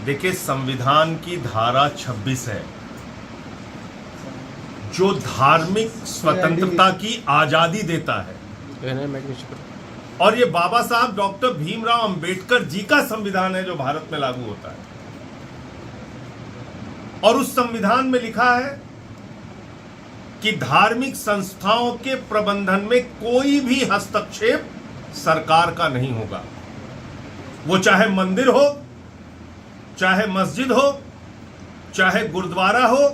देखिए, संविधान की धारा 26 है जो धार्मिक स्वतंत्रता की आजादी देता है, और ये बाबा साहब डॉक्टर भीमराव अंबेडकर जी का संविधान है जो भारत में लागू होता है। और उस संविधान में लिखा है कि धार्मिक संस्थाओं के प्रबंधन में कोई भी हस्तक्षेप सरकार का नहीं होगा। वो चाहे मंदिर हो, चाहे मस्जिद हो, चाहे गुरुद्वारा हो,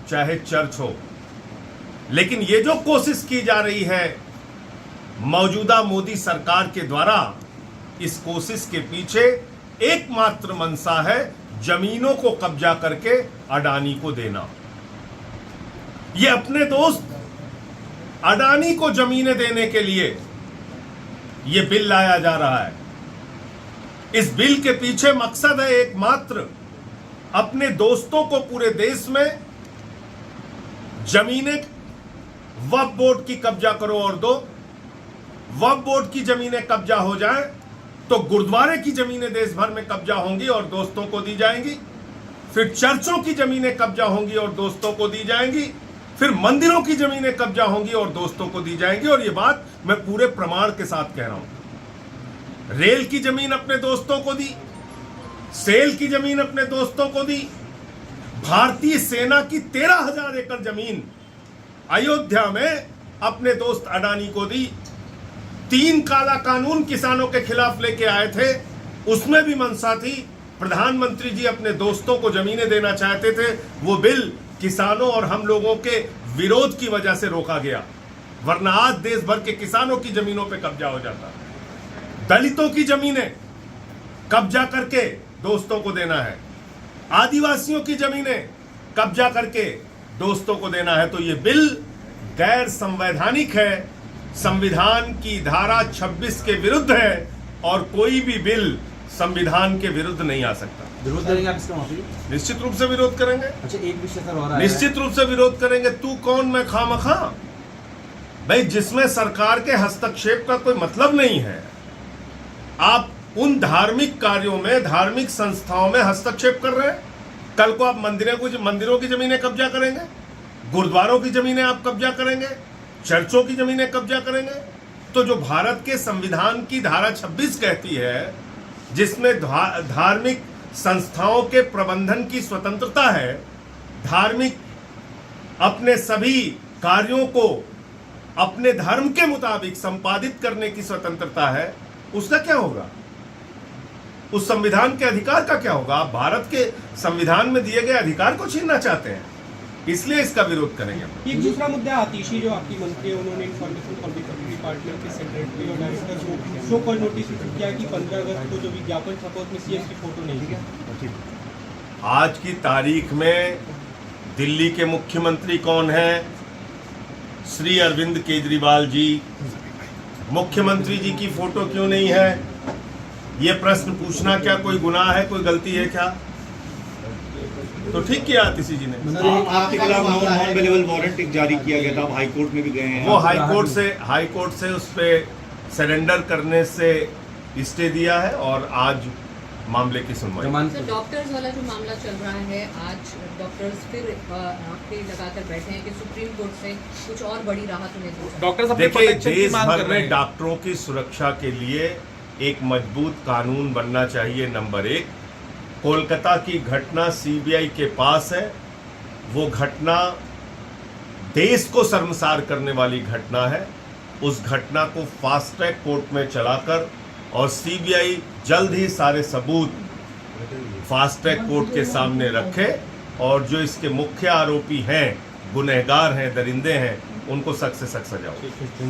चाहे चर्च हो। लेकिन ये जो कोशिश की जा रही है मौजूदा मोदी सरकार के द्वारा, इस कोशिश के पीछे एकमात्र मंशा है जमीनों को कब्जा करके अडानी को देना। ये अपने दोस्त अडानी को जमीनें देने के लिए ये बिल लाया जा रहा है। इस बिल के पीछे मकसद है एकमात्र, अपने दोस्तों को पूरे देश में जमीनें वक्फ बोर्ड की कब्जा करो और दो। वक्फ बोर्ड की जमीनें कब्जा हो जाएं तो गुरुद्वारे की जमीनें देश भर में कब्जा होंगी और दोस्तों को दी जाएंगी। फिर चर्चों की जमीनें कब्जा होंगी और दोस्तों को दी जाएंगी। फिर मंदिरों की जमीनें कब्जा होंगी और दोस्तों को दी जाएंगी। और ये बात मैं पूरे प्रमाण के साथ कह रहा हूं। रेल की जमीन अपने दोस्तों को दी, सेल की जमीन अपने दोस्तों को दी, भारतीय सेना की 13,000 एकड़ जमीन अयोध्या में अपने दोस्त अडानी को दी। 3 काला कानून किसानों के खिलाफ लेके आए थे, उसमें भी मंशा थी। प्रधानमंत्री जी अपने दोस्तों को जमीनें देना चाहते थे, वो बिल किसानों और हम लोगों के विरोध की वजह से रोका गया, वरना आज देश भर के किसानों की जमीनों पे कब्जा हो जाता। दलितों की जमीनें कब्जा करके दोस्तों को देना है, आदिवासियों की जमीनें कब्जा करके दोस्तों को देना है। तो ये बिल गैर संवैधानिक है, संविधान की धारा 26 के विरुद्ध है, और कोई भी बिल संविधान के विरुद्ध नहीं आ सकता। विरोध करेंगे आप इसका? निश्चित रूप से विरोध करेंगे। अच्छा, एक विषय सर और निश्चित रूप से विरोध करेंगे। तू कौन मैं खामखा? भाई, जिसमें सरकार के हस्तक्षेप का कोई मतलब नहीं है, आप उन धार्मिक कार्यों में, धार्मिक संस्थाओं में हस्तक्षेप कर रहे हैं। कल को आप मंदिरों की जमीनें कब्जा करेंगे, गुरुद्वारों की जमीनें आप कब्जा करेंगे, चर्चों की जमीनें कब्जा करेंगे। तो जो भारत के संविधान की धारा 26 कहती है, जिसमें धार्मिक संस्थाओं के प्रबंधन की स्वतंत्रता है, धार्मिक अपने सभी कार्यों को अपने धर्म के मुताबिक संपादित करने की स्वतंत्रता है, उसका क्या होगा? उस संविधान के अधिकार का क्या होगा? आप भारत के संविधान में दिए गए अधिकार को छीनना चाहते हैं, इसलिए इसका विरोध करेंगे। एक दूसरा मुद्दा आतिशी, जो आपकी मंत्री है, उन्होंने इन्फॉर्मेशन पब्लिक डिपार्टमेंट के सेक्रेटरी और डायरेक्टर को शो कॉल नोटिस किया कि 15 अगस्त को जो विज्ञापन छपा उसमें सीएम की फोटो नहीं है। आज की तारीख में दिल्ली के मुख्यमंत्री कौन हैं? श्री अरविंद केजरीवाल जी। मुख्यमंत्री जी की फोटो क्यों नहीं है? ये प्रश्न पूछना क्या कोई गुनाह है, कोई गलती है क्या? तो ठीक किया आतिशी जी ने। आपके खिलाफ नॉन अवेलेबल वारंट जारी किया गया था, आप हाई कोर्ट में भी गए हैं। वो हाई कोर्ट से उस पे सरेंडर करने से स्टे दिया है और आज मामले की सुनवाई। सर, डॉक्टर्स वाला जो मामला चल रहा है, आज डॉक्टर्स फिर आंखें लगाकर बैठे हैं कि सुप्रीम कोर्ट से कुछ और बड़ी राहत उन्हें दी। डॉक्टर्स देखिए, देश भर में डॉक्टरों की सुरक्षा के लिए एक मजबूत कानून बनना चाहिए। नंबर 1, कोलकाता की घटना सीबीआई के पास है। वो घटना देश को शर्मसार करने वाली घटना है। उस घटना को फास्ट ट्रैक कोर्ट में चलाकर और सीबीआई जल्द ही सारे सबूत फास्ट ट्रैक कोर्ट के सामने रखे, और जो इसके मुख्य आरोपी हैं, गुनहगार हैं, दरिंदे हैं, उनको सख्त से सख्त सजा हो।